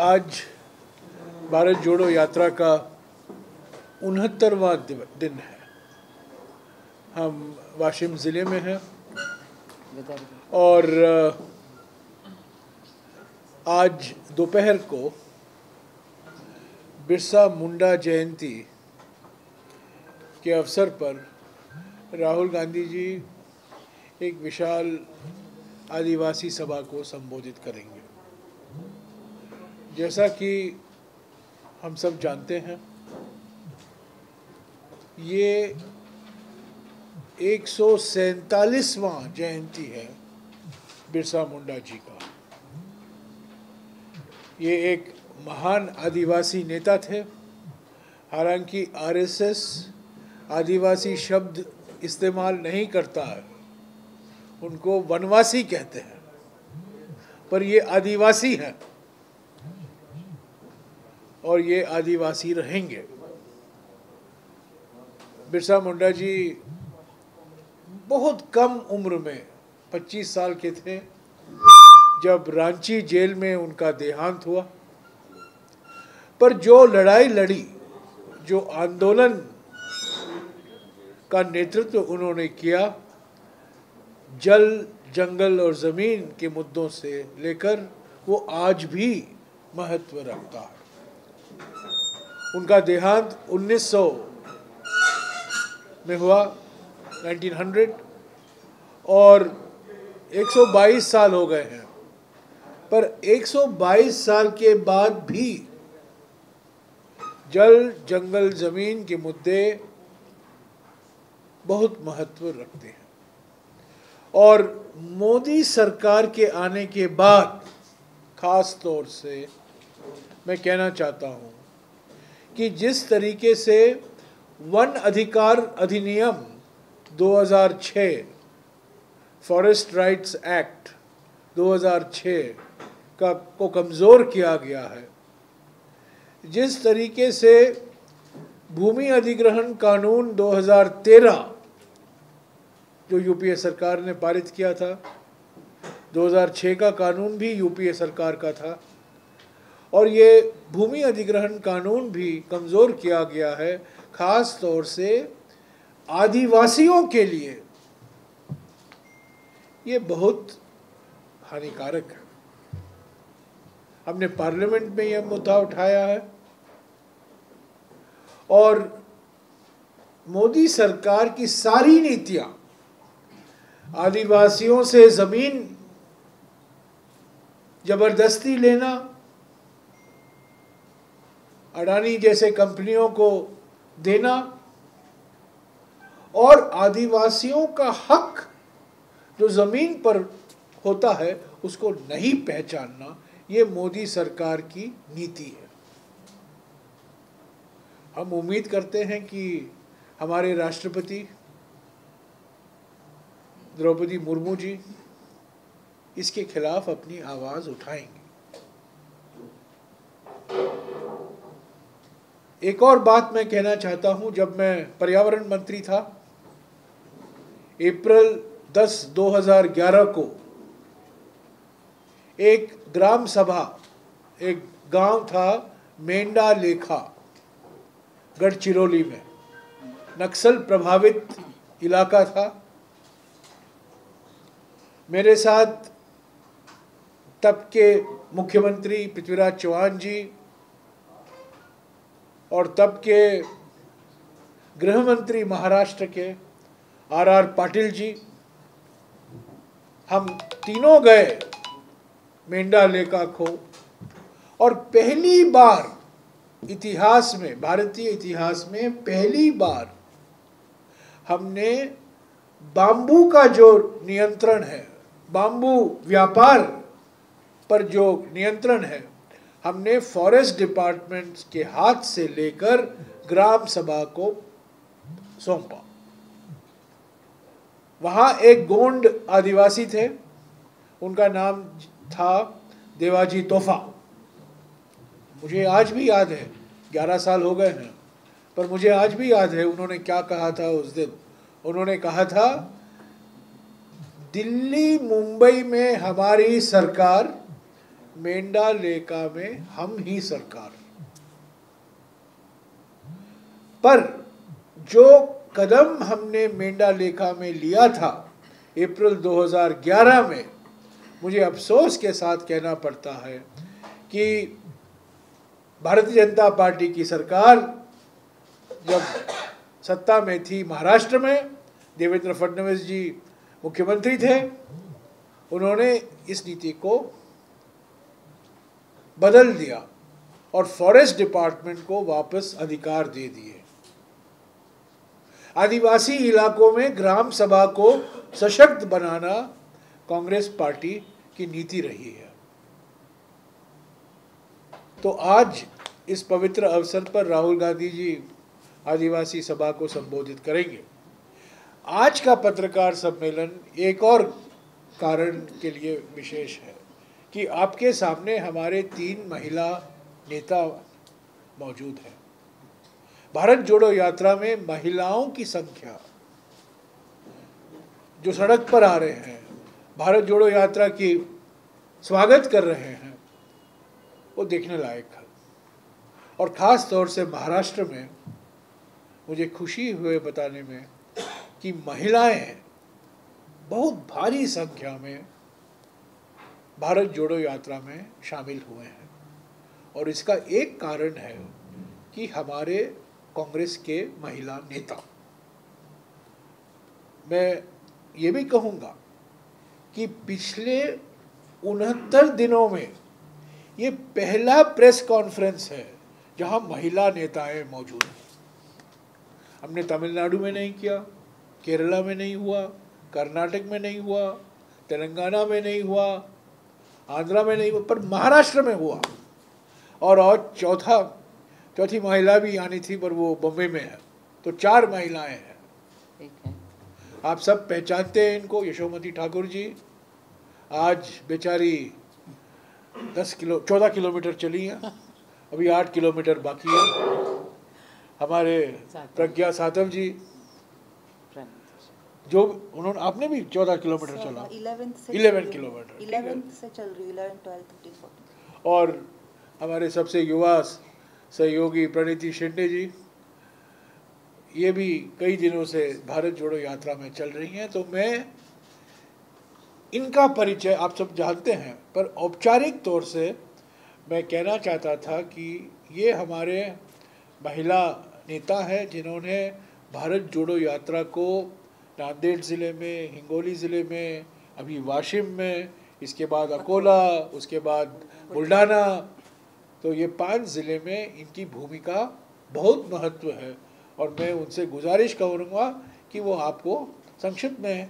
आज भारत जोड़ो यात्रा का 69वां दिन है। हम वाशिम ज़िले में हैं और आज दोपहर को बिरसा मुंडा जयंती के अवसर पर राहुल गांधी जी एक विशाल आदिवासी सभा को संबोधित करेंगे। जैसा कि हम सब जानते हैं, ये 147वां जयंती है बिरसा मुंडा जी का। ये एक महान आदिवासी नेता थे। हालांकि आरएसएस आदिवासी शब्द इस्तेमाल नहीं करता है, उनको वनवासी कहते हैं, पर ये आदिवासी हैं और ये आदिवासी रहेंगे। बिरसा मुंडा जी बहुत कम उम्र में 25 साल के थे जब रांची जेल में उनका देहांत हुआ। पर जो लड़ाई लड़ी, जो आंदोलन का नेतृत्व उन्होंने किया, जल, जंगल और ज़मीन के मुद्दों से लेकर, वो आज भी महत्व रखता है। उनका देहांत 1900 में हुआ, 1900, और 122 साल हो गए हैं। पर 122 साल के बाद भी जल, जंगल, ज़मीन के मुद्दे बहुत महत्व रखते हैं। और मोदी सरकार के आने के बाद ख़ास तौर से मैं कहना चाहता हूँ कि जिस तरीके से वन अधिकार अधिनियम 2006, फॉरेस्ट राइट्स एक्ट 2006 को कमज़ोर किया गया है, जिस तरीके से भूमि अधिग्रहण कानून 2013 जो यूपीए सरकार ने पारित किया था, 2006 का कानून भी यूपीए सरकार का था, और ये भूमि अधिग्रहण कानून भी कमज़ोर किया गया है, ख़ास तौर से आदिवासियों के लिए ये बहुत हानिकारक है। हमने पार्लियामेंट में यह मुद्दा उठाया है और मोदी सरकार की सारी नीतियां आदिवासियों से ज़मीन ज़बरदस्ती लेना, अडानी जैसे कंपनियों को देना और आदिवासियों का हक जो ज़मीन पर होता है उसको नहीं पहचानना, ये मोदी सरकार की नीति है। हम उम्मीद करते हैं कि हमारे राष्ट्रपति द्रौपदी मुर्मू जी इसके खिलाफ अपनी आवाज़ उठाएंगे। एक और बात मैं कहना चाहता हूं, जब मैं पर्यावरण मंत्री था, अप्रैल 10, 2011 को एक ग्राम सभा, एक गांव था मेंढा लेखा, गढ़चिरौली में, नक्सल प्रभावित इलाका था। मेरे साथ तब के मुख्यमंत्री पृथ्वीराज चौहान जी और तब के गृह मंत्री महाराष्ट्र के आर पाटिल जी, हम तीनों गए मेंढा लेखा को, और पहली बार इतिहास में, भारतीय इतिहास में पहली बार हमने बांबू का जो नियंत्रण है, बांबू व्यापार पर जो नियंत्रण है, हमने फॉरेस्ट डिपार्टमेंट के हाथ से लेकर ग्राम सभा को सौंपा। वहाँ एक गोंड आदिवासी थे, उनका नाम था देवाजी तोफा। मुझे आज भी याद है, 11 साल हो गए हैं, पर मुझे आज भी याद है उन्होंने क्या कहा था उस दिन। उन्होंने कहा था, दिल्ली मुंबई में हमारी सरकार मेंढा लेका में हम ही सरकार। पर जो कदम हमने मेंढा लेखा में लिया था अप्रैल 2011 में, मुझे अफसोस के साथ कहना पड़ता है कि भारतीय जनता पार्टी की सरकार जब सत्ता में थी महाराष्ट्र में, देवेंद्र फडणवीस जी मुख्यमंत्री थे, उन्होंने इस नीति को बदल दिया और फॉरेस्ट डिपार्टमेंट को वापस अधिकार दे दिए। आदिवासी इलाकों में ग्राम सभा को सशक्त बनाना कांग्रेस पार्टी की नीति रही है। तो आज इस पवित्र अवसर पर राहुल गांधी जी आदिवासी सभा को संबोधित करेंगे। आज का पत्रकार सम्मेलन एक और कारण के लिए विशेष है कि आपके सामने हमारे 3 महिला नेता मौजूद हैं। भारत जोड़ो यात्रा में महिलाओं की संख्या जो सड़क पर आ रहे हैं, भारत जोड़ो यात्रा की स्वागत कर रहे हैं, वो देखने लायक है। और ख़ास तौर से महाराष्ट्र में मुझे खुशी हुए बताने में कि महिलाएं बहुत भारी संख्या में भारत जोड़ो यात्रा में शामिल हुए हैं। और इसका एक कारण है कि हमारे कांग्रेस के महिला नेता, मैं ये भी कहूँगा कि पिछले 69 दिनों में ये पहला प्रेस कॉन्फ्रेंस है जहाँ महिला नेताएं मौजूद हैं। हमने तमिलनाडु में नहीं किया, केरला में नहीं हुआ, कर्नाटक में नहीं हुआ, तेलंगाना में नहीं हुआ, आंध्रा में नहीं हुआ, पर महाराष्ट्र में हुआ। और चौथी महिला भी आनी थी, पर वो बम्बई में है। तो 4 महिलाएं हैं। आप सब पहचानते हैं इनको। यशोमती ठाकुर जी आज बेचारी 14 किलोमीटर चली हैं, अभी 8 किलोमीटर बाकी है। हमारे प्रज्ञा सातव जी, जो उन्होंने, आपने भी 14 किलोमीटर चला, 11 किलोमीटर 11 से चल रही, 11, 12, 13, 14। और हमारे सबसे युवा सहयोगी प्रणीति शिंदे जी, ये भी कई दिनों से भारत जोड़ो यात्रा में चल रही हैं। तो मैं इनका परिचय आप सब जानते हैं, पर औपचारिक तौर से मैं कहना चाहता था कि ये हमारे महिला नेता हैं जिन्होंने भारत जोड़ो यात्रा को नांदेड़ ज़िले में, हिंगोली ज़िले में, अभी वाशिम में, इसके बाद अकोला, उसके बाद बुल्ढाना, तो ये 5 ज़िले में इनकी भूमिका बहुत महत्व है। और मैं उनसे गुजारिश करूँगा कि वो आपको संक्षिप्त में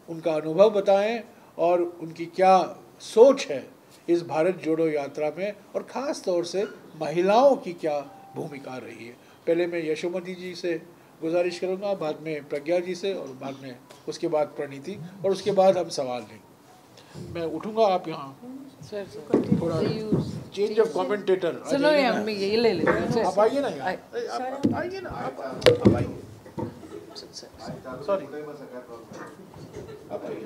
उनका अनुभव बताएं और उनकी क्या सोच है इस भारत जोड़ो यात्रा में, और ख़ास तौर से महिलाओं की क्या भूमिका रही है। पहले मैं यशोमती जी से गुजारिश करूँगा, बाद में प्रज्ञा जी से, और बाद में उसके बाद प्रणीति, और उसके बाद हम सवाल लेंगे। मैं उठूँगा, आप यहाँ थोड़ा चेंज ऑफ कमेंटेटर। सुनो यार, मैं ये ले लेती हूँ। आप आइए ना, आइए ना, आप आइए। सॉरी, आप आइए।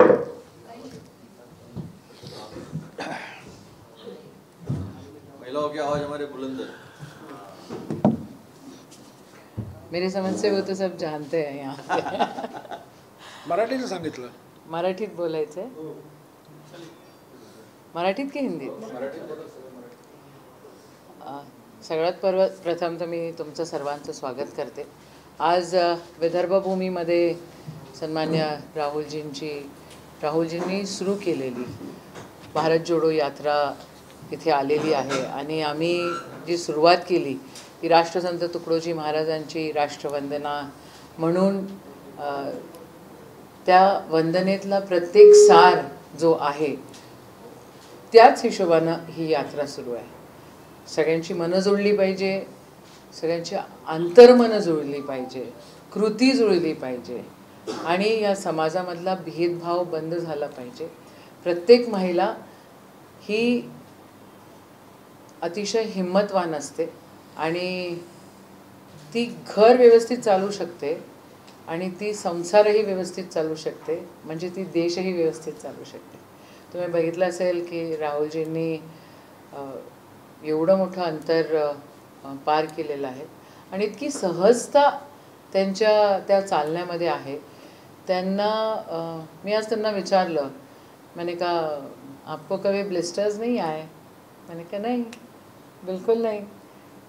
महिलाओं की आवाज हमारे बुलंद है। मेरी समझ से वो तो सब जानते हैं यहाँ। मराठीचं सांगितलं, मराठीत बोलायचंय, मराठीत की हिंदीत? सगळ्यात प्रथम तर मी तुमचं सर्वांचं स्वागत करते। आज विदर्भ भूमीमध्ये सन्मान्य राहुलजींनी सुरू केलेली भारत जोडो यात्रा इथे आलेली आहे आणि आम्ही जी सुरुवात केली ती राष्ट्रसंत तुकडोजी महाराजांची राष्ट्रवंदना म्हणून त्या वंदनेतला प्रत्येक सार जो आहे त्याच हिशोबानं ही यात्रा सुरू आहे। सगळ्यांची मनं जुळली पाहिजे, सगळ्यांची अंतर्मनं जुळली पाहिजे, कृती जुळली पाहिजे आणि या समाजामधला भेदभाव बंद झाला पाहिजे। प्रत्येक महिला ही अतिशय हिम्मतवान असते आणि ती घर व्यवस्थित चालवू शकते आणि ती संसारही व्यवस्थित चालवू शकते, म्हणजे ती देशही व्यवस्थित चालवू शकते। तुम्ही बघितलं असेल की राहुलजींनी एवढं मोठं अंतर पार केलेलं आहे आणि इतकी सहजता त्यांच्या त्या चालण्यामध्ये आहे. त्यांना मी आज त्यांना विचारलं, मैंने कहा आपको कभी ब्लिस्टर्स नहीं आए? मैंने कहा नहीं, बिल्कुल नहीं.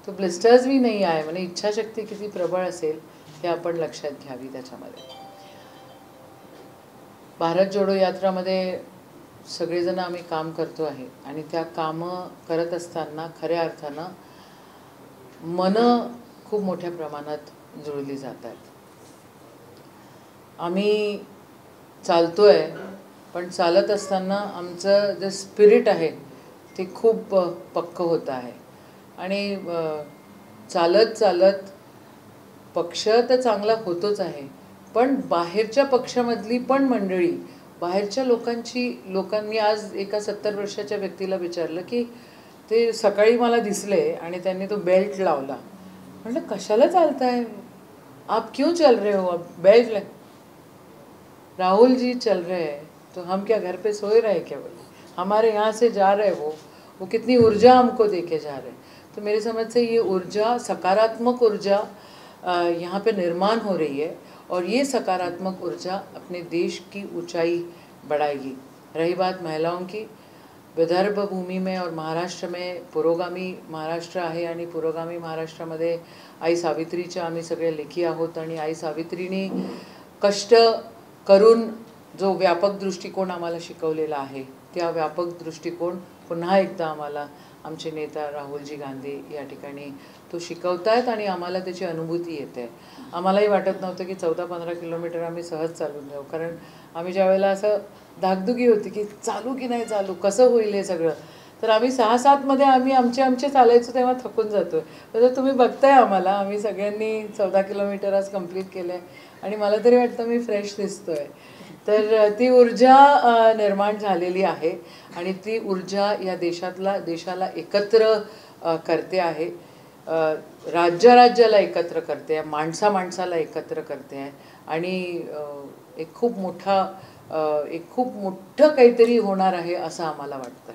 तो ब्लिस्टर्स भी नहीं आए. म्हणजे इच्छाशक्ती किती प्रबळ असेल हे आपण लक्षात घ्यावी त्याच्यामध्ये. भारत जोडो यात्रामध्ये सगळेजण आम्ही काम करतो आहे आणि त्या कामं करत असताना खऱ्या अर्थानं मनं खूप मोठ्या प्रमाणात जुळली जातात. आम्ही चालतोय पण चालत असताना आमचं जे स्पिरिट आहे ते खूप पक्कं होतं आहे आणि चालत चालत पक्ष तर चांगला होतोच आहे, पण बाहेरच्या पक्षामधली पण मंडळी, बाहेरच्या लोकांनी आज एका 70 वर्षाच्या व्यक्तीला विचारलं की ते सकाळी मला दिसले आणि त्यांनी तो बेल्ट लावला. म्हटलं कशाला चालताय आप, क्यों चल रहे हो अब, बेल्ट ले. राहुल जी चल रहे हैं तो हम क्या घर पे सोए रहे क्या? बोले हमारे यहाँ से जा रहे वो कितनी ऊर्जा हमको देके जा रहे हैं. तो मेरी समझ से ये ऊर्जा, सकारात्मक ऊर्जा यहाँ पे निर्माण हो रही है और ये सकारात्मक ऊर्जा अपने देश की ऊंचाई बढ़ाएगी. रही बात महिलाओं की, विदर्भ भूमि में और महाराष्ट्र में पुरोगामी महाराष्ट्र आहे आणि पुरोगामी महाराष्ट्रामध्ये आई सावित्रीच्या आम्ही सगळे लेखी आहोत आणि आई सावित्रीने कष्ट करून जो व्यापक दृष्टिकोन आम्हाला शिकवलेला आहे त्या व्यापक दृष्टिकोन पुन्हा एकदा आम्हाला आमचे नेता राहुलजी गांधी या ठिकाणी तो शिकवतायत आणि आम्हाला त्याची अनुभूती येते. आम्हालाही वाटत नव्हतं की 14-15 किलोमीटर आम्ही सहज चालून जाऊ, कारण आम्ही ज्या वेळेला असं धाकधुकी होती की चालू की नाही चालू, कसं होईल हे सगळं, तर आम्ही 6-7 मध्ये आम्ही आमचे चालायचो तेव्हा थकून जातोय. तर तुम्ही बघताय आम्हाला, आम्ही सगळ्यांनी 14 किलोमीटर आज कंप्लीट केलं आहे आणि मला तरी वाटतं मी फ्रेश दिसतोय. तर ती ऊर्जा निर्माण झालेली आहे आणि ती ऊर्जा या देशाला एकत्र करते आहे, राज्याला एकत्र करते आहे, माणसाला एकत्र करते आहे आणि एक खूप मोठं काहीतरी होणार आहे असं आम्हाला वाटतं.